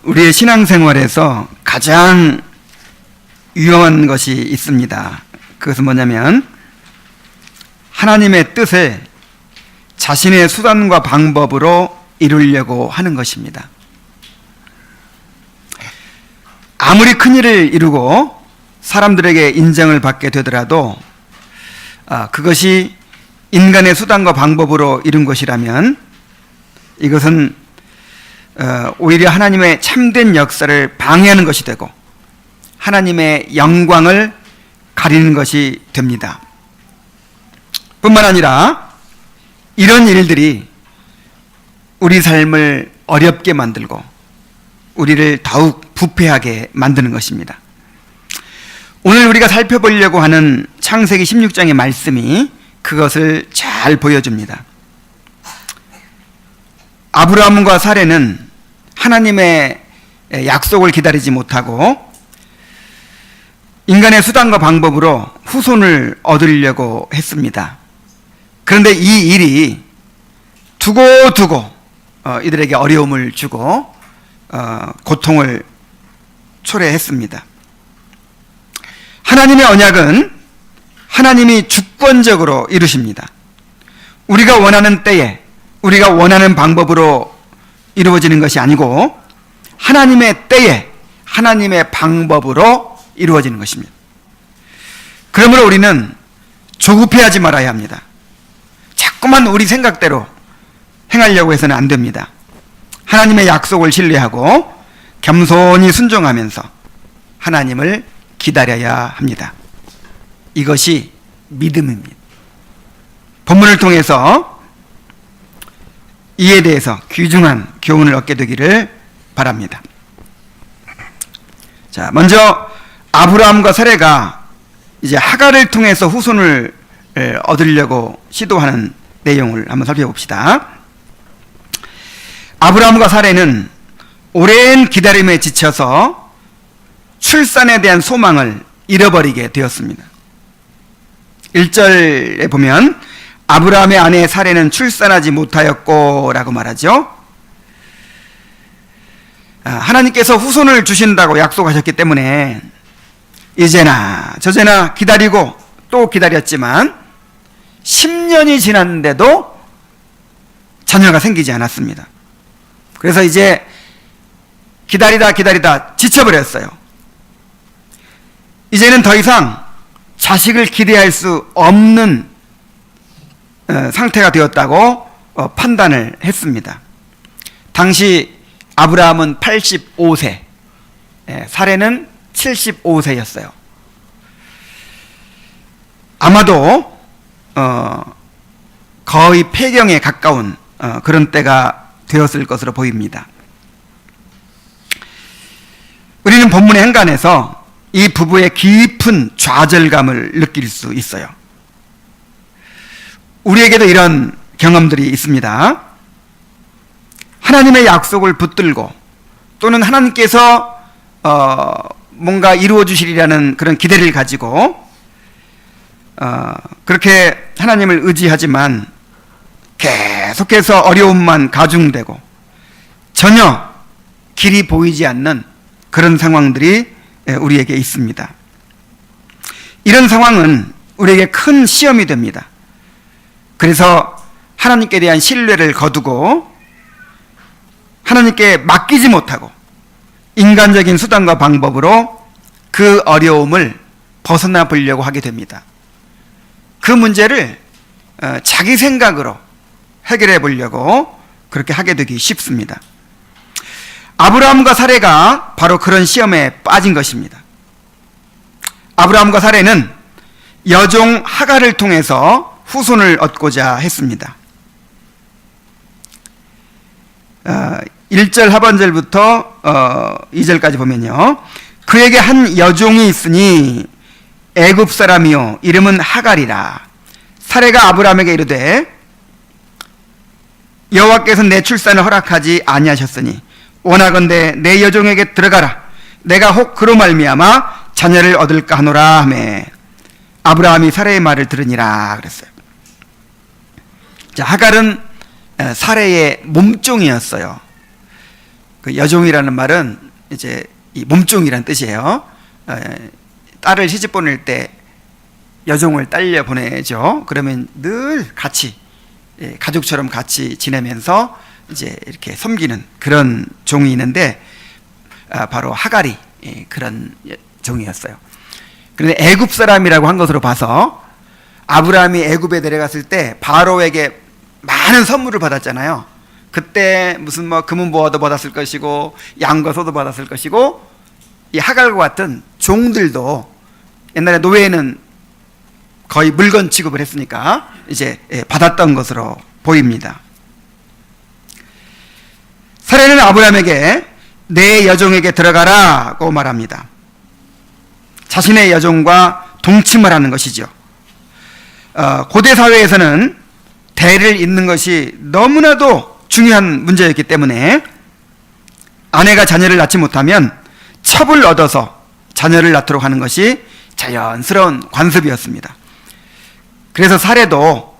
우리의 신앙생활에서 가장 위험한 것이 있습니다. 그것은 뭐냐면 하나님의 뜻을 자신의 수단과 방법으로 이루려고 하는 것입니다. 아무리 큰 일을 이루고 사람들에게 인정을 받게 되더라도 그것이 인간의 수단과 방법으로 이룬 것이라면 이것은 오히려 하나님의 참된 역사를 방해하는 것이 되고 하나님의 영광을 가리는 것이 됩니다. 뿐만 아니라 이런 일들이 우리 삶을 어렵게 만들고 우리를 더욱 부패하게 만드는 것입니다. 오늘 우리가 살펴보려고 하는 창세기 16장의 말씀이 그것을 잘 보여줍니다. 아브라함과 사레는 하나님의 약속을 기다리지 못하고 인간의 수단과 방법으로 후손을 얻으려고 했습니다. 그런데 이 일이 두고두고 이들에게 어려움을 주고 고통을 초래했습니다. 하나님의 언약은 하나님이 주권적으로 이루십니다. 우리가 원하는 때에 우리가 원하는 방법으로 이루어지는 것이 아니고 하나님의 때에 하나님의 방법으로 이루어지는 것입니다. 그러므로 우리는 조급해하지 말아야 합니다. 자꾸만 우리 생각대로 행하려고 해서는 안 됩니다. 하나님의 약속을 신뢰하고 겸손히 순종하면서 하나님을 기다려야 합니다. 이것이 믿음입니다. 본문을 통해서 이에 대해서 귀중한 교훈을 얻게 되기를 바랍니다. 자, 먼저 아브라함과 사레가 이제 하갈을 통해서 후손을 얻으려고 시도하는 내용을 한번 살펴봅시다. 아브라함과 사레는 오랜 기다림에 지쳐서 출산에 대한 소망을 잃어버리게 되었습니다. 1절에 보면 아브라함의 아내 사레는 출산하지 못하였고 라고 말하죠. 하나님께서 후손을 주신다고 약속하셨기 때문에 이제나 저제나 기다리고 또 기다렸지만 10년이 지났는데도 자녀가 생기지 않았습니다. 그래서 이제 기다리다 지쳐버렸어요. 이제는 더 이상 자식을 기대할 수 없는 상태가 되었다고 판단을 했습니다. 당시 아브라함은 85세, 사레는 75세였어요. 아마도 거의 폐경에 가까운 그런 때가 되었을 것으로 보입니다. 우리는 본문의 행간에서 이 부부의 깊은 좌절감을 느낄 수 있어요. 우리에게도 이런 경험들이 있습니다. 하나님의 약속을 붙들고 또는 하나님께서 뭔가 이루어 주시리라는 그런 기대를 가지고 그렇게 하나님을 의지하지만 계속해서 어려움만 가중되고 전혀 길이 보이지 않는 그런 상황들이 우리에게 있습니다. 이런 상황은 우리에게 큰 시험이 됩니다. 그래서 하나님께 대한 신뢰를 거두고 하나님께 맡기지 못하고 인간적인 수단과 방법으로 그 어려움을 벗어나 보려고 하게 됩니다. 그 문제를 자기 생각으로 해결해 보려고 그렇게 하게 되기 쉽습니다. 아브라함과 사레가 바로 그런 시험에 빠진 것입니다. 아브라함과 사레는 여종 하갈을 통해서 후손을 얻고자 했습니다. 1절 하반절부터 2절까지 보면요. 그에게 한 여종이 있으니 애굽 사람이요 이름은 하갈이라. 사레가 아브라함에게 이르되 여호와께서 내 출산을 허락하지 아니하셨으니 원하건대 내 여종에게 들어가라. 내가 혹 그로 말미암아 자녀를 얻을까 하노라 하매 아브라함이 사레의 말을 들으니라 그랬어요. 자, 하갈은 사레의 몸종이었어요. 그 여종이라는 말은 이제 이 몸종이란 뜻이에요. 딸을 시집 보낼 때 여종을 딸려 보내죠. 그러면 늘 같이 가족처럼 같이 지내면서 이제 이렇게 섬기는 그런 종이 있는데 바로 하갈이 그런 종이었어요. 그런데 애굽 사람이라고 한 것으로 봐서 아브라함이 애굽에 내려갔을 때 바로에게 많은 선물을 받았잖아요. 그때 무슨 뭐 금은 보화도 받았을 것이고 양과 소도 받았을 것이고 이 하갈과 같은 종들도 옛날에 노예는 거의 물건 취급을 했으니까 이제 받았던 것으로 보입니다. 사례는 아브라함에게 내 여종에게 들어가라고 말합니다. 자신의 여종과 동침을 하는 것이죠. 고대 사회에서는 대를 잇는 것이 너무나도 중요한 문제였기 때문에 아내가 자녀를 낳지 못하면 첩을 얻어서 자녀를 낳도록 하는 것이 자연스러운 관습이었습니다. 그래서 사례도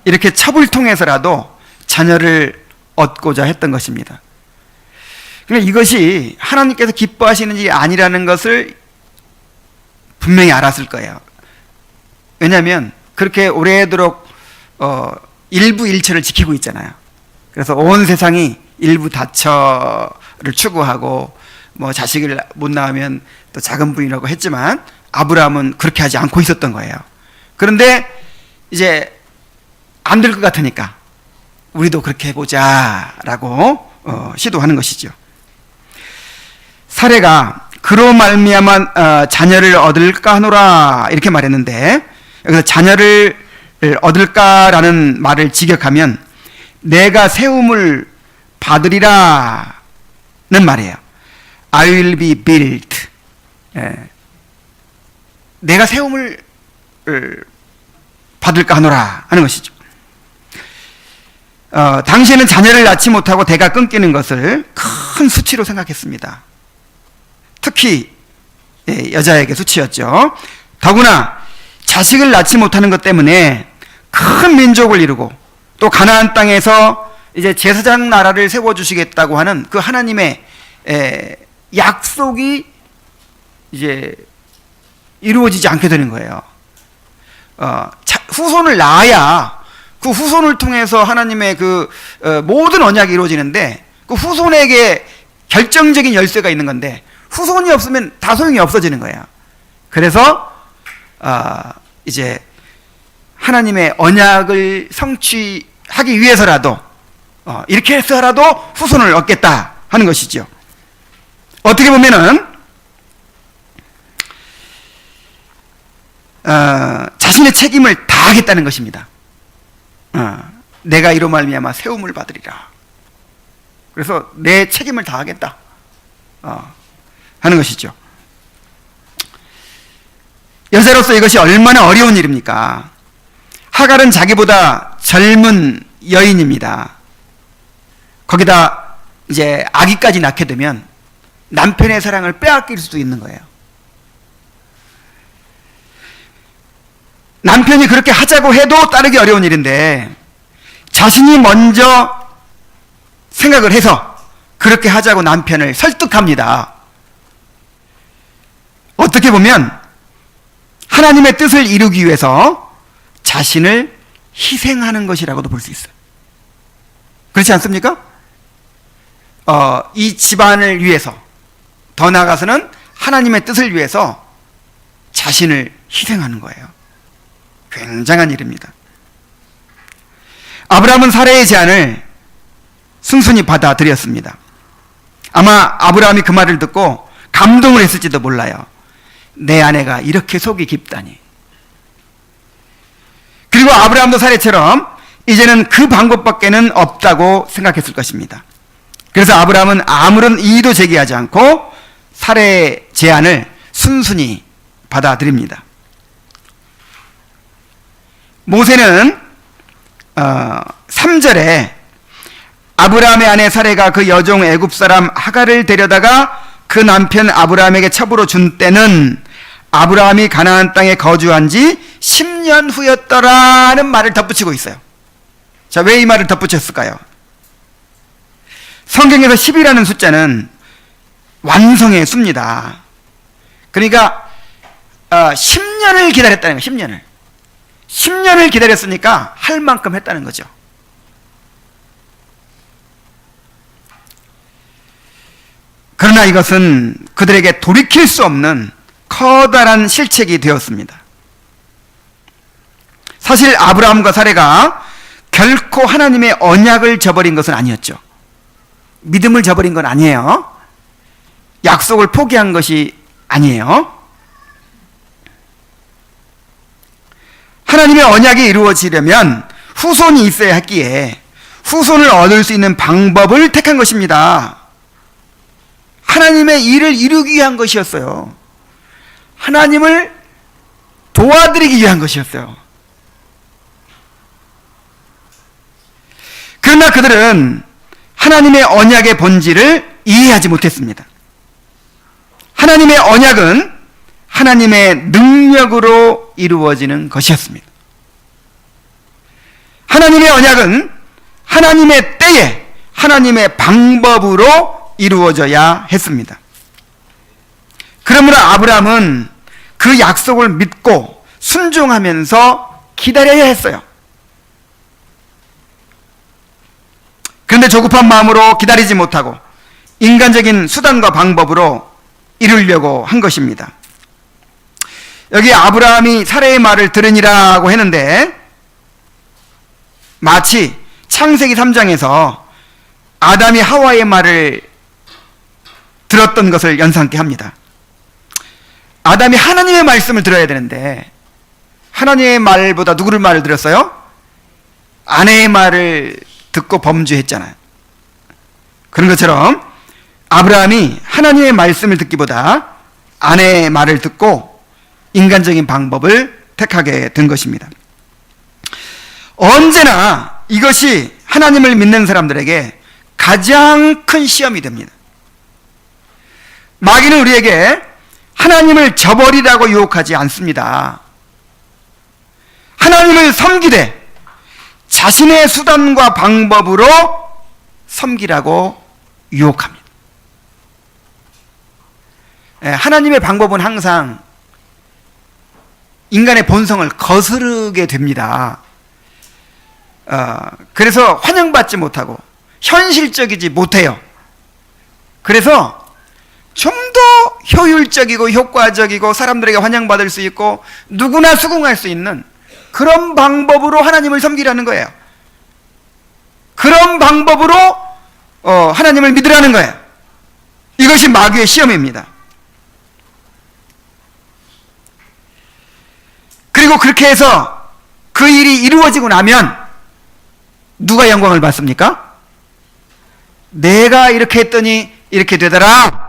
이렇게 첩을 통해서라도 자녀를 얻고자 했던 것입니다. 그러니까 이것이 하나님께서 기뻐하시는 일이 아니라는 것을 분명히 알았을 거예요. 왜냐하면 그렇게 오래도록 일부일처를 지키고 있잖아요. 그래서 온 세상이 일부다처를 추구하고 뭐 자식을 못 낳으면 또 작은 부인이라고 했지만 아브라함은 그렇게 하지 않고 있었던 거예요. 그런데 이제 안 될 것 같으니까 우리도 그렇게 해보자라고 시도하는 것이죠. 사례가 그로 말미암아 자녀를 얻을까 하노라 이렇게 말했는데 여기서 자녀를 얻을까라는 말을 직역하면 내가 세움을 받으리라는 말이에요. I will be built. 내가 세움을 받을까 하노라 하는 것이죠. 당시에는 자녀를 낳지 못하고 대가 끊기는 것을 큰 수치로 생각했습니다. 특히 여자에게 수치였죠. 더구나 자식을 낳지 못하는 것 때문에 큰 민족을 이루고 또 가나안 땅에서 이제 제사장 나라를 세워주시겠다고 하는 그 하나님의 약속이 이제 이루어지지 않게 되는 거예요. 후손을 낳아야 그 후손을 통해서 하나님의 그 모든 언약이 이루어지는데 그 후손에게 결정적인 열쇠가 있는 건데 후손이 없으면 다 소용이 없어지는 거예요. 그래서 이제 하나님의 언약을 성취하기 위해서라도 이렇게 해서라도 후손을 얻겠다 하는 것이죠. 어떻게 보면은 자신의 책임을 다하겠다는 것입니다. 내가 이로 말미암아 세움을 받으리라. 그래서 내 책임을 다하겠다 하는 것이죠. 여자로서 이것이 얼마나 어려운 일입니까? 하갈은 자기보다 젊은 여인입니다. 거기다 이제 아기까지 낳게 되면 남편의 사랑을 빼앗길 수도 있는 거예요. 남편이 그렇게 하자고 해도 따르기 어려운 일인데 자신이 먼저 생각을 해서 그렇게 하자고 남편을 설득합니다. 어떻게 보면 하나님의 뜻을 이루기 위해서 자신을 희생하는 것이라고도 볼 수 있어요. 그렇지 않습니까? 이 집안을 위해서, 더 나아가서는 하나님의 뜻을 위해서 자신을 희생하는 거예요. 굉장한 일입니다. 아브라함은 사례의 제안을 순순히 받아들였습니다. 아마 아브라함이 그 말을 듣고 감동을 했을지도 몰라요. 내 아내가 이렇게 속이 깊다니. 그리고 아브라함도 사례처럼 이제는 그 방법밖에는 없다고 생각했을 것입니다. 그래서 아브라함은 아무런 이의도 제기하지 않고 사례의 제안을 순순히 받아들입니다. 모세는 3절에 아브라함의 아내 사례가 그 여종 애굽 사람 하갈을 데려다가 그 남편 아브라함에게 첩으로 준 때는 아브라함이 가나안 땅에 거주한 지 10년 후였더라는 말을 덧붙이고 있어요. 자, 왜 이 말을 덧붙였을까요? 성경에서 10이라는 숫자는 완성의 수입니다. 그러니까 10년을 기다렸다는 거예요. 10년을 기다렸으니까 할 만큼 했다는 거죠. 그러나 이것은 그들에게 돌이킬 수 없는 커다란 실책이 되었습니다. 사실 아브라함과 사레가 결코 하나님의 언약을 저버린 것은 아니었죠. 믿음을 저버린 건 아니에요. 약속을 포기한 것이 아니에요. 하나님의 언약이 이루어지려면 후손이 있어야 했기에 후손을 얻을 수 있는 방법을 택한 것입니다. 하나님의 일을 이루기 위한 것이었어요. 하나님을 도와드리기 위한 것이었어요. 그러나 그들은 하나님의 언약의 본질을 이해하지 못했습니다. 하나님의 언약은 하나님의 능력으로 이루어지는 것이었습니다. 하나님의 언약은 하나님의 때에 하나님의 방법으로 이루어져야 했습니다. 그러므로 아브라함은 그 약속을 믿고 순종하면서 기다려야 했어요. 그런데 조급한 마음으로 기다리지 못하고 인간적인 수단과 방법으로 이루려고 한 것입니다. 여기 아브라함이 사레의 말을 들으니라고 했는데 마치 창세기 3장에서 아담이 하와의 말을 들었던 것을 연상케 합니다. 아담이 하나님의 말씀을 들어야 되는데 하나님의 말보다 누구를 말을 들었어요? 아내의 말을 듣고 범죄했잖아요. 그런 것처럼 아브라함이 하나님의 말씀을 듣기보다 아내의 말을 듣고 인간적인 방법을 택하게 된 것입니다. 언제나 이것이 하나님을 믿는 사람들에게 가장 큰 시험이 됩니다. 마귀는 우리에게 하나님을 저버리라고 유혹하지 않습니다. 하나님을 섬기되 자신의 수단과 방법으로 섬기라고 유혹합니다. 하나님의 방법은 항상 인간의 본성을 거스르게 됩니다. 그래서 환영받지 못하고 현실적이지 못해요. 그래서 좀 더 효율적이고 효과적이고 사람들에게 환영받을 수 있고 누구나 수긍할 수 있는 그런 방법으로 하나님을 섬기라는 거예요. 그런 방법으로 하나님을 믿으라는 거예요. 이것이 마귀의 시험입니다. 그리고 그렇게 해서 그 일이 이루어지고 나면 누가 영광을 받습니까? 내가 이렇게 했더니 이렇게 되더라.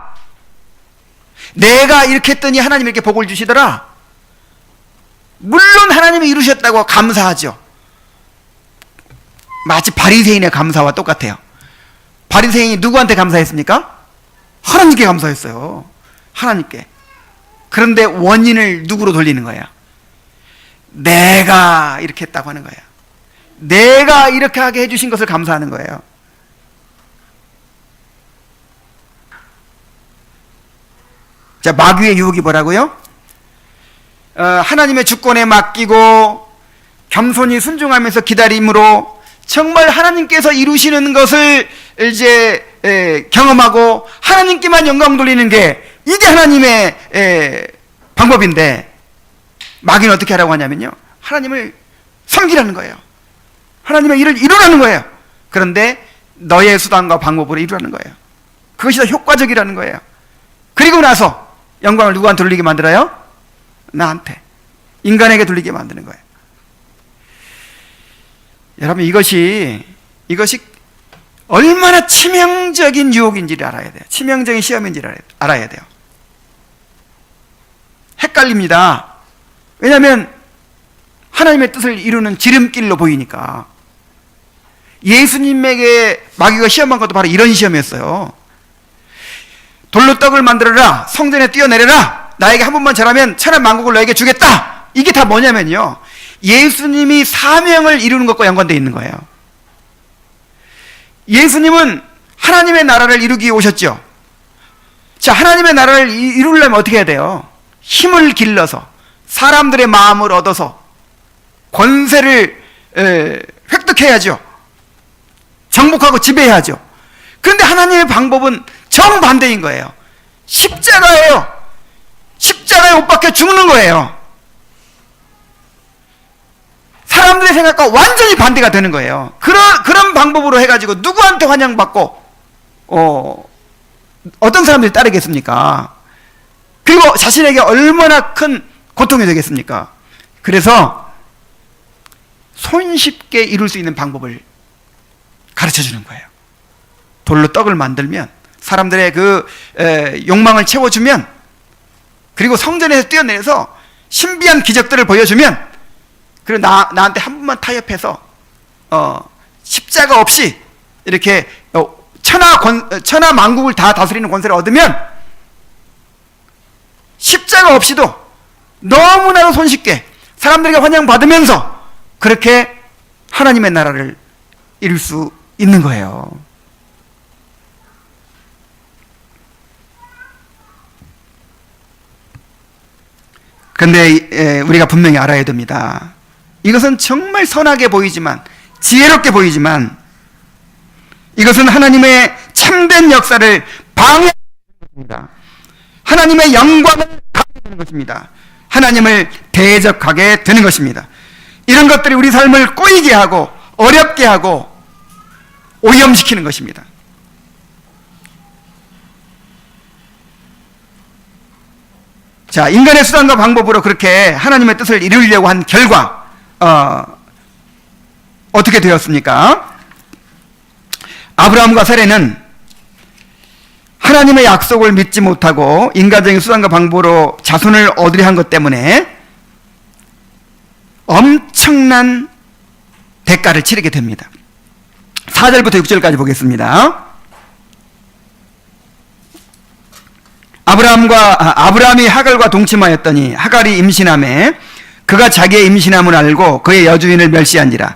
내가 이렇게 했더니 하나님이 이렇게 복을 주시더라. 물론 하나님이 이루셨다고 감사하죠. 마치 바리새인의 감사와 똑같아요. 바리새인이 누구한테 감사했습니까? 하나님께 감사했어요. 하나님께. 그런데 원인을 누구로 돌리는 거예요? 내가 이렇게 했다고 하는 거예요. 내가 이렇게 하게 해주신 것을 감사하는 거예요. 자, 마귀의 유혹이 뭐라고요? 하나님의 주권에 맡기고 겸손히 순종하면서 기다림으로 정말 하나님께서 이루시는 것을 이제 경험하고 하나님께만 영광 돌리는 게 이게 하나님의 방법인데 마귀는 어떻게 하라고 하냐면요, 하나님을 섬기라는 거예요. 하나님의 일을 이루라는 거예요. 그런데 너의 수단과 방법으로 이루라는 거예요. 그것이 더 효과적이라는 거예요. 그리고 나서 영광을 누구한테 돌리게 만들어요? 나한테, 인간에게 돌리게 만드는 거예요. 여러분, 이것이 얼마나 치명적인 유혹인지를 알아야 돼요. 치명적인 시험인지를 알아야 돼요. 헷갈립니다. 왜냐하면 하나님의 뜻을 이루는 지름길로 보이니까. 예수님에게 마귀가 시험한 것도 바로 이런 시험이었어요. 돌로 떡을 만들어라, 성전에 뛰어내려라, 나에게 한 번만 절하면 천하 만국을 너에게 주겠다. 이게 다 뭐냐면요, 예수님이 사명을 이루는 것과 연관되어 있는 거예요. 예수님은 하나님의 나라를 이루기 위해 오셨죠. 자, 하나님의 나라를 이루려면 어떻게 해야 돼요? 힘을 길러서 사람들의 마음을 얻어서 권세를 획득해야죠. 정복하고 지배해야죠. 그런데 하나님의 방법은 정반대인 거예요. 십자가예요. 십자가에 못 박혀 죽는 거예요. 사람들의 생각과 완전히 반대가 되는 거예요. 그런 방법으로 해가지고 누구한테 환영받고 어떤 사람들이 따르겠습니까? 그리고 자신에게 얼마나 큰 고통이 되겠습니까? 그래서 손쉽게 이룰 수 있는 방법을 가르쳐 주는 거예요. 돌로 떡을 만들면, 사람들의 그 욕망을 채워주면, 그리고 성전에서 뛰어내려서 신비한 기적들을 보여주면, 그리고 나한테 한 번만 타협해서 십자가 없이 이렇게 천하 만국을 다 다스리는 권세를 얻으면, 십자가 없이도 너무나도 손쉽게 사람들에게 환영받으면서 그렇게 하나님의 나라를 이룰 수 있는 거예요. 그런데 우리가 분명히 알아야 됩니다. 이것은 정말 선하게 보이지만, 지혜롭게 보이지만, 이것은 하나님의 참된 역사를 방해하는 것입니다. 하나님의 영광을 가게 되는 것입니다. 하나님을 대적하게 되는 것입니다. 이런 것들이 우리 삶을 꼬이게 하고 어렵게 하고 오염시키는 것입니다. 자, 인간의 수단과 방법으로 그렇게 하나님의 뜻을 이루려고 한 결과 어떻게 되었습니까? 아브라함과 사레는 하나님의 약속을 믿지 못하고 인간적인 수단과 방법으로 자손을 얻으려 한 것 때문에 엄청난 대가를 치르게 됩니다. 4절부터 6절까지 보겠습니다. 아브라함이 하갈과 동침하였더니 하갈이 임신하매 그가 자기의 임신함을 알고 그의 여주인을 멸시한지라.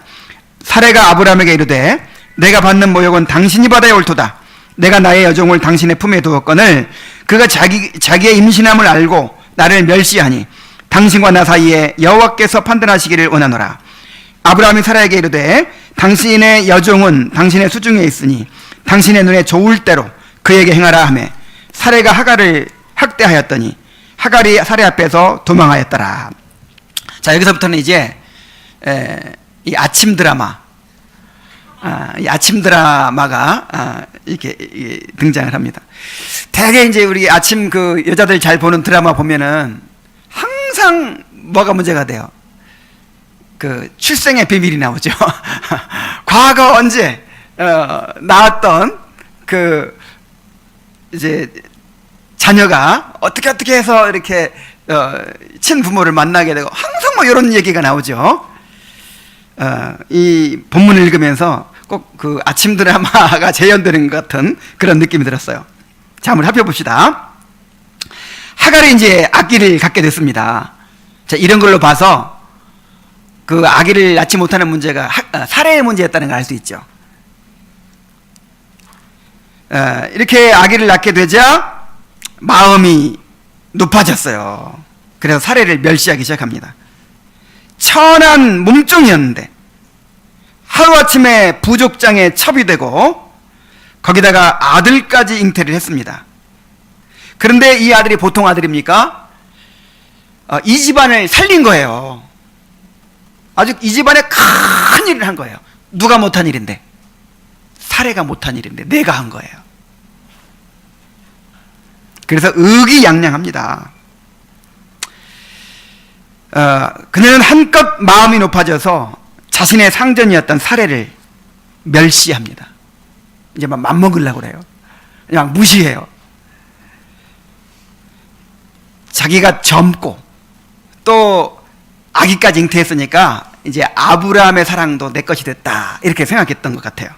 사레가 아브라함에게 이르되 내가 받는 모욕은 당신이 받아야 옳도다. 내가 나의 여종을 당신의 품에 두었거늘 그가 자기의 임신함을 알고 나를 멸시하니 당신과 나 사이에 여호와께서 판단하시기를 원하노라. 아브라함이 사라에게 이르되 당신의 여종은 당신의 수중에 있으니 당신의 눈에 좋을 대로 그에게 행하라 하매 사레가 하갈을 학대하였더니 하갈이 사레 앞에서 도망하였더라. 자, 여기서부터는 이제 이 아침 드라마가 이렇게 등장을 합니다. 대개 이제 우리 아침 그 여자들 잘 보는 드라마 보면은 항상 뭐가 문제가 돼요? 그 출생의 비밀이 나오죠. 과거 언제 낳았던 그 이제 자녀가 어떻게 해서 이렇게 친부모를 만나게 되고 항상 뭐 이런 얘기가 나오죠. 이 본문을 읽으면서 꼭 그 아침 드라마가 재현되는 것 같은 그런 느낌이 들었어요. 자, 한번 살펴봅시다. 하갈이 이제 아기를 갖게 됐습니다. 자, 이런 걸로 봐서 그 아기를 낳지 못하는 문제가 사례의 문제였다는 걸 알 수 있죠. 이렇게 아기를 낳게 되자 마음이 높아졌어요. 그래서 사례를 멸시하기 시작합니다. 천한 몸종이었는데 하루아침에 부족장에 첩이 되고 거기다가 아들까지 잉태를 했습니다. 그런데 이 아들이 보통 아들입니까? 이 집안을 살린 거예요. 아주 이 집안에 큰 일을 한 거예요. 누가 못한 일인데? 사례가 못한 일인데 내가 한 거예요. 그래서 의기양양합니다. 그녀는 한껏 마음이 높아져서 자신의 상전이었던 사례를 멸시합니다. 이제 막 맘먹으려고 그래요. 그냥 무시해요. 자기가 젊고 또 아기까지 잉태했으니까 이제 아브라함의 사랑도 내 것이 됐다 이렇게 생각했던 것 같아요.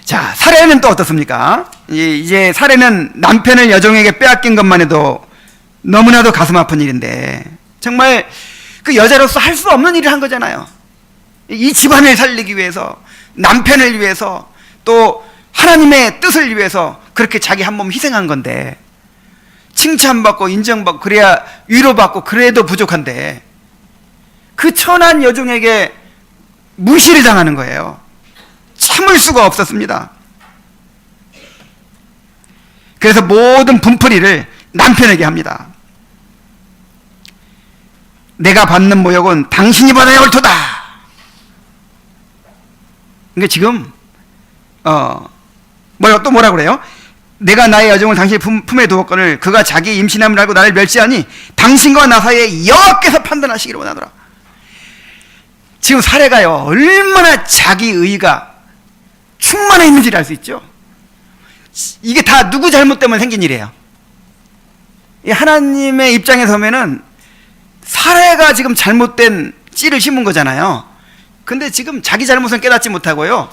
자, 사례는 또 어떻습니까? 이제 사례는 남편을 여종에게 빼앗긴 것만 해도 너무나도 가슴 아픈 일인데 정말 그 여자로서 할 수 없는 일을 한 거잖아요. 이 집안을 살리기 위해서, 남편을 위해서 또 하나님의 뜻을 위해서 그렇게 자기 한 몸 희생한 건데, 칭찬받고 인정받고 그래야 위로받고 그래도 부족한데 그 천한 여종에게 무시를 당하는 거예요. 참을 수가 없었습니다. 그래서 모든 분풀이를 남편에게 합니다. 내가 받는 모욕은 당신이 받아야 옳도다. 그러니까 지금 또 뭐라 그래요? 내가 나의 여종을 당신의 품에 두었거늘 그가 자기 임신함을 알고 나를 멸시하니 당신과 나 사이에 여호와께서 판단하시기를 원하노라. 지금 사례가요, 얼마나 자기의가 충만해 있는지를 알 수 있죠. 이게 다 누구 잘못 때문에 생긴 일이에요. 하나님의 입장에 서면은 사례가 지금 잘못된 씨를 심은 거잖아요. 근데 지금 자기 잘못은 깨닫지 못하고요,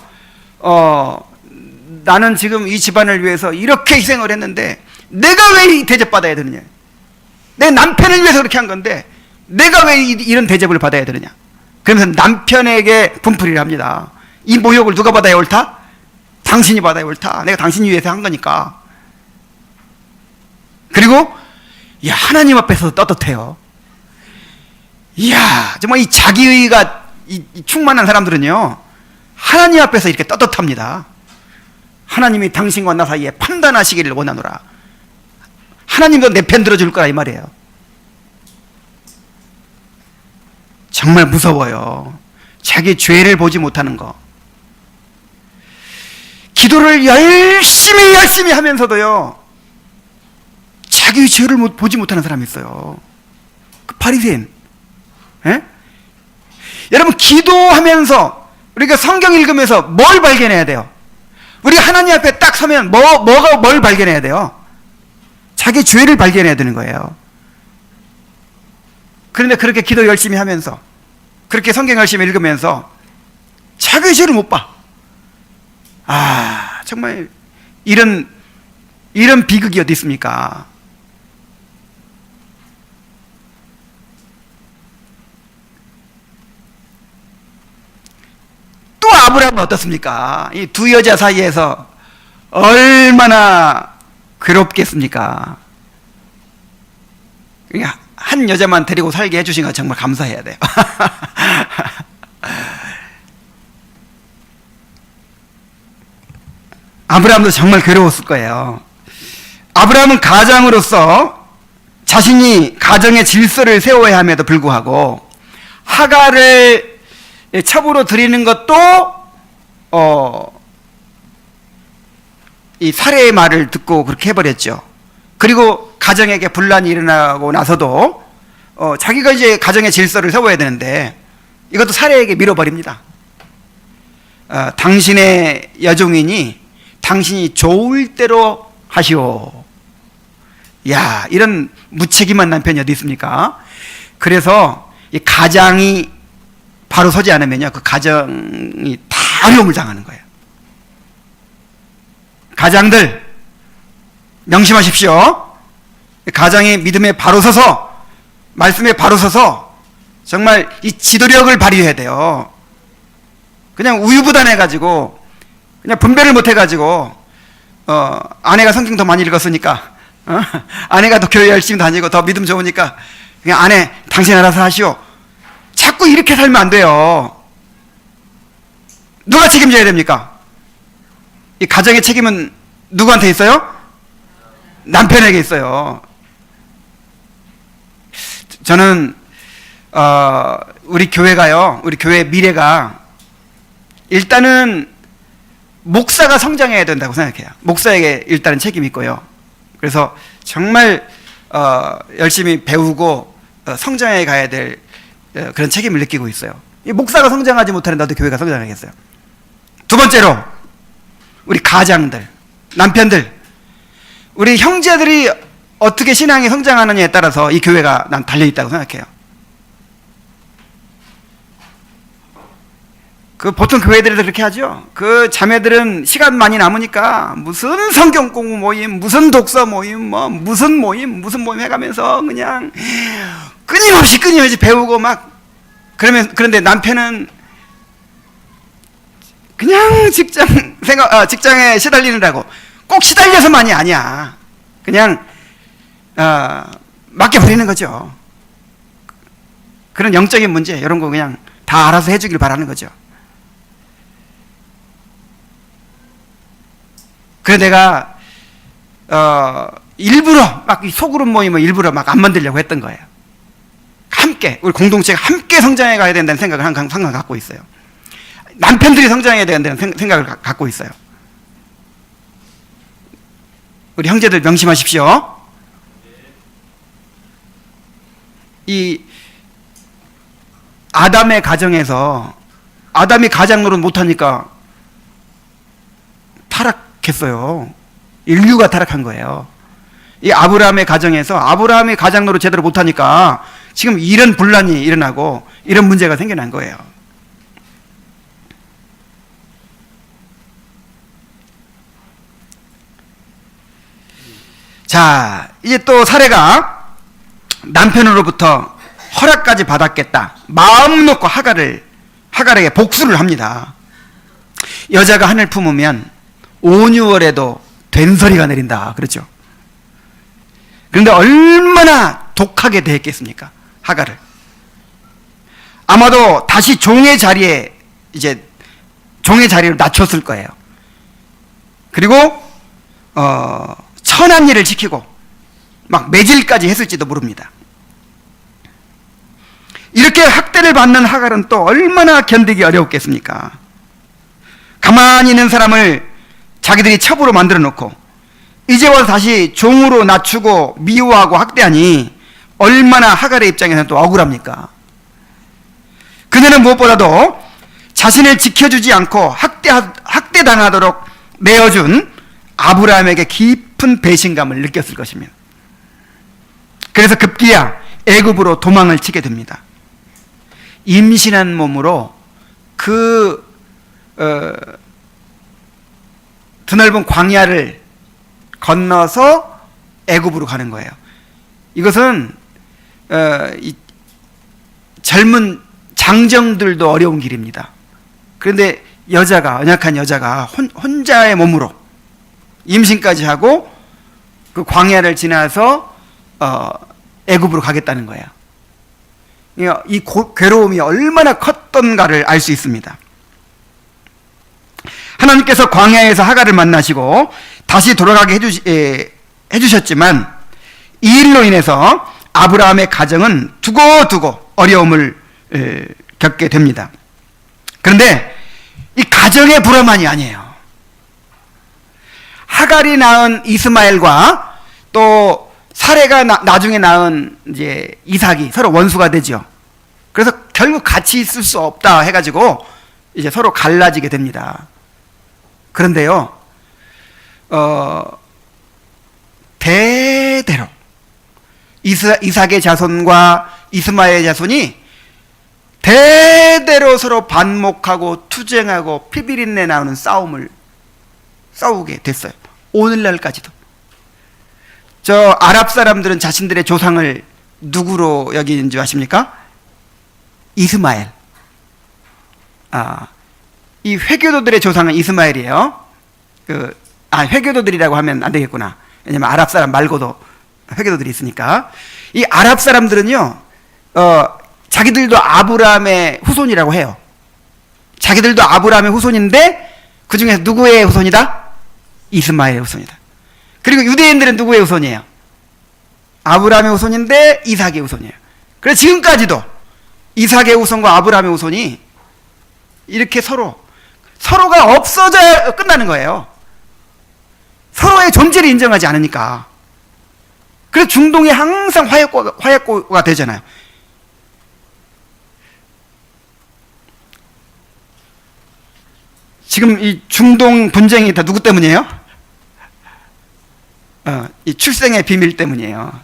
나는 지금 이 집안을 위해서 이렇게 희생을 했는데 내가 왜 대접받아야 되느냐, 내 남편을 위해서 그렇게 한 건데 내가 왜 이런 대접을 받아야 되느냐. 그러면서 남편에게 분풀이를 합니다. 이 모욕을 누가 받아야 옳다? 당신이 받아야 옳다. 내가 당신 위해서 한 거니까. 그리고 하나님 앞에서 떳떳해요. 이야, 정말 이 자기의가 충만한 사람들은요, 하나님 앞에서 이렇게 떳떳합니다. 하나님이 당신과 나 사이에 판단하시기를 원하노라. 하나님도 내 편 들어줄 거라 이 말이에요. 정말 무서워요. 자기 죄를 보지 못하는 거. 기도를 열심히 하면서도요, 자기의 죄를 보지 못하는 사람이 있어요. 그 바리새인. 예? 여러분, 기도하면서 우리가 성경 읽으면서 뭘 발견해야 돼요? 우리가 하나님 앞에 딱 서면 뭘 발견해야 돼요? 자기 죄를 발견해야 되는 거예요. 그런데 그렇게 기도 열심히 하면서, 그렇게 성경 열심히 읽으면서 자기의 죄를 못 봐. 정말 이런 비극이 어디 있습니까? 또 아브라함은 어떻습니까? 이 두 여자 사이에서 얼마나 괴롭겠습니까? 한 여자만 데리고 살게 해주신 거 정말 감사해야 돼요. 아브라함도 정말 괴로웠을 거예요. 아브라함은 가장으로서 자신이 가정의 질서를 세워야 함에도 불구하고 하갈을 첩으로 들이는 것도 이 사례의 말을 듣고 그렇게 해버렸죠. 그리고 가정에게 분란이 일어나고 나서도 자기가 이제 가정의 질서를 세워야 되는데 이것도 사례에게 밀어버립니다. 당신의 여종이니 당신이 좋을 대로 하시오. 야, 이런 무책임한 남편이 어디 있습니까? 그래서 이 가장이 바로 서지 않으면요, 그 가정이 다 어려움을 당하는 거예요. 가장들 명심하십시오. 가장이 믿음에 바로 서서, 말씀에 바로 서서 정말 이 지도력을 발휘해야 돼요. 그냥 우유부단해가지고 그냥 분별을 못해가지고 아내가 성경 더 많이 읽었으니까, 아내가 더 교회 열심히 다니고 더 믿음 좋으니까 그냥 아내 당신 알아서 하시오. 자꾸 이렇게 살면 안 돼요. 누가 책임져야 됩니까? 이 가정의 책임은 누구한테 있어요? 남편에게 있어요. 저는 우리 교회가요, 우리 교회의 미래가 일단은 목사가 성장해야 된다고 생각해요. 목사에게 일단은 책임이 있고요. 그래서 정말 열심히 배우고 성장해 가야 될 그런 책임을 느끼고 있어요. 이 목사가 성장하지 못하는 나도 교회가 성장하겠어요. 두 번째로 우리 가장들, 남편들, 우리 형제들이 어떻게 신앙이 성장하느냐에 따라서 이 교회가 난 달려있다고 생각해요. 그 보통 교회들에서 그렇게 하죠. 그 자매들은 시간 많이 남으니까 무슨 성경 공부 모임, 무슨 독서 모임, 무슨 모임 해가면서 그냥 끊임없이 배우고 막 그런데 남편은 그냥 직장에 시달리느라고 꼭 시달려서만이 아니야. 그냥 맡겨버리는 거죠. 그런 영적인 문제 이런 거 그냥 다 알아서 해주길 바라는 거죠. 그래서 내가 일부러 막 소그룹 모임을 일부러 막 안 만들려고 했던 거예요. 함께 우리 공동체가 함께 성장해 가야 된다는 생각을 항상 갖고 있어요. 남편들이 성장해야 된다는 생각을 갖고 있어요. 우리 형제들 명심하십시오. 이 아담의 가정에서 아담이 가장 노릇 못하니까 타락했어요. 인류가 타락한 거예요. 이 아브라함의 가정에서 아브라함이 가장 노릇 제대로 못하니까 지금 이런 분란이 일어나고 이런 문제가 생겨난 거예요. 자, 이제 또 사례가 남편으로부터 허락까지 받았겠다. 마음 놓고 하갈에게 복수를 합니다. 여자가 한을 품으면 5,6월에도 된소리가 내린다. 그렇죠? 그런데 얼마나 독하게 대했겠습니까? 하갈을. 아마도 다시 종의 자리로 낮췄을 거예요. 그리고 천한 일을 지키고 막 매질까지 했을지도 모릅니다. 이렇게 학대를 받는 하갈은 또 얼마나 견디기 어려웠겠습니까? 가만히 있는 사람을 자기들이 첩으로 만들어 놓고 이제 와서 다시 종으로 낮추고 미워하고 학대하니 얼마나 하갈의 입장에서는 또 억울합니까? 그녀는 무엇보다도 자신을 지켜주지 않고 학대당하도록 내어준 아브라함에게 깊은 배신감을 느꼈을 것입니다. 그래서 급기야 애굽으로 도망을 치게 됩니다. 임신한 몸으로 드넓은 광야를 건너서 애굽으로 가는 거예요. 이것은 이 젊은 장정들도 어려운 길입니다. 그런데 연약한 여자가 혼자의 몸으로 임신까지 하고 그 광야를 지나서 애굽으로 가겠다는 거예요. 이 괴로움이 얼마나 컸던가를 알 수 있습니다. 하나님께서 광야에서 하갈을 만나시고 다시 돌아가게 해주셨지만 이 일로 인해서 아브라함의 가정은 두고두고 어려움을 겪게 됩니다. 그런데 이 가정의 불화만이 아니에요. 하갈이 낳은 이스마엘과 또 사레가 나중에 낳은 이제 이삭이 서로 원수가 되죠. 그래서 결국 같이 있을 수 없다 해가지고 이제 서로 갈라지게 됩니다. 그런데요, 대대로 이삭의 자손과 이스마엘의 자손이 대대로 서로 반목하고 투쟁하고 피비린내 나오는 싸움을 싸우게 됐어요. 오늘날까지도. 저 아랍 사람들은 자신들의 조상을 누구로 여기는 줄 아십니까? 이스마엘. 이 회교도들의 조상은 이스마엘이에요. 회교도들이라고 하면 안 되겠구나. 왜냐면 아랍 사람 말고도 회교도들이 있으니까. 이 아랍 사람들은요, 자기들도 아브라함의 후손이라고 해요. 자기들도 아브라함의 후손인데 그 중에서 누구의 후손이다? 이스마엘의 후손이다. 그리고 유대인들은 누구의 후손이에요? 아브라함의 후손인데 이삭의 후손이에요. 그래서 지금까지도 이삭의 후손과 아브라함의 후손이 이렇게 서로가 없어져야 끝나는 거예요. 서로의 존재를 인정하지 않으니까. 그래서 중동이 항상 화약고가 되잖아요. 지금 이 중동 분쟁이 다 누구 때문이에요? 이 출생의 비밀 때문이에요.